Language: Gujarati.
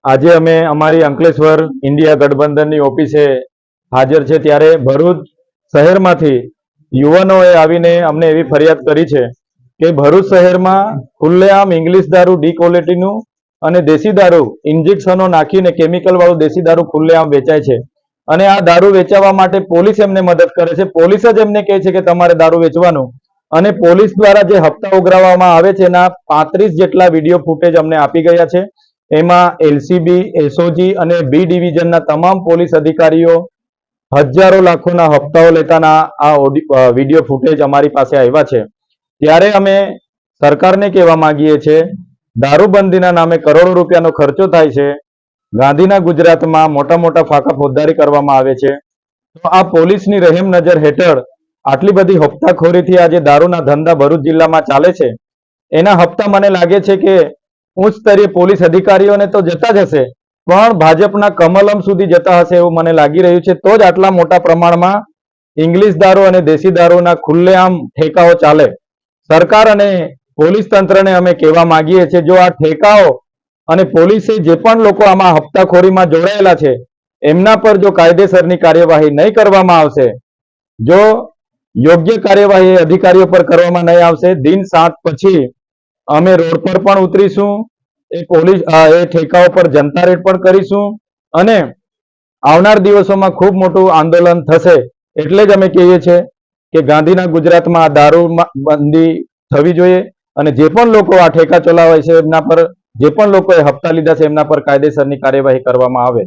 આજે અમે અમારી અંકલેશ્વર ઇન્ડિયા ગઠબંધનની ઓફિસે હાજર છે ત્યારે ભરૂચ શહેરમાંથી યુવાનોએ આવીને અમને એવી ફરિયાદ કરી છે કે ભરૂચ શહેરમાં ખુલ્લેઆમ ઇંગ્લિશ દારૂ ડી ક્વોલિટીનું અને દેશી દારૂ ઇન્જેક્શનો નાખીને કેમિકલ વાળું દેશી દારૂ ખુલ્લેઆમ વેચાય છે અને આ દારૂ વેચવા માટે પોલીસ એમને મદદ કરે છે. પોલીસ જ એમને કહે છે કે તમારે દારૂ વેચવાનું અને પોલીસ દ્વારા જે હપ્તા ઉઘરાવવામાં આવે છે એના 35 જેટલા વિડીયો ફૂટેજ અમને આપી ગયા છે. એમાં એલસીબી, એસઓજી અને બી ડિવિઝનના તમામ પોલીસ અધિકારીઓ હજારો લાખોના હપ્તાઓ લેતાના આ વિડીયો ફૂટેજ અમારી પાસે આવ્યા છે. ત્યારે અમે સરકારને કહેવા માંગીએ છીએ, દારૂબંધીના નામે કરોડો રૂપિયાનો ખર્ચો થાય છે. ગાંધીના ગુજરાતમાં મોટા મોટા ફાંકા ફોજદારી કરવામાં આવે છે. તો આ પોલીસની રહેમ નજર હેઠળ આટલી બધી હપ્તાખોરીથી આ જે દારૂના ધંધા ભરૂચ જિલ્લામાં ચાલે છે એના હપ્તા મને લાગે છે કે ઉચ્ચ સ્તરીય પોલીસ અધિકારીઓને તો જતા જ હશે, પણ ભાજપના કમલમ સુધી જતા હશે એવું મને લાગી રહ્યું છે. તો જ આટલા મોટા પ્રમાણમાં ઇંગ્લિશ દારૂ અને દેશી દારૂના ખુલ્લેઆમ ઠેકાઓ ચાલે. સરકાર અને પોલીસ તંત્રને અમે કહેવા માંગીએ છીએ, જો આ ઠેકાઓ અને પોલીસે જે પણ લોકો આમાં હપ્તાખોરીમાં જોડાયેલા છે એમના પર જો કાયદેસરની કાર્યવાહી નહીં કરવામાં આવશે, જો યોગ્ય કાર્યવાહી અધિકારીઓ પર કરવામાં નહીં આવશે, દિન 7 પછી અમે રોડ પર પણ ઉતરીશું, એ ઠેકાઓ પર જનતા રેડ પણ કરીશું અને આવનાર દિવસોમાં ખૂબ મોટું આંદોલન થશે. એટલે જ અમે કહીએ છીએ કે ગાંધીના ગુજરાતમાં આ દારૂ બંધી થવી જોઈએ અને જે પણ લોકો આ ઠેકા ચલાવે છે એમના પર, જે પણ લોકોએ હપ્તા લીધા છે એમના પર કાયદેસરની કાર્યવાહી કરવામાં આવે.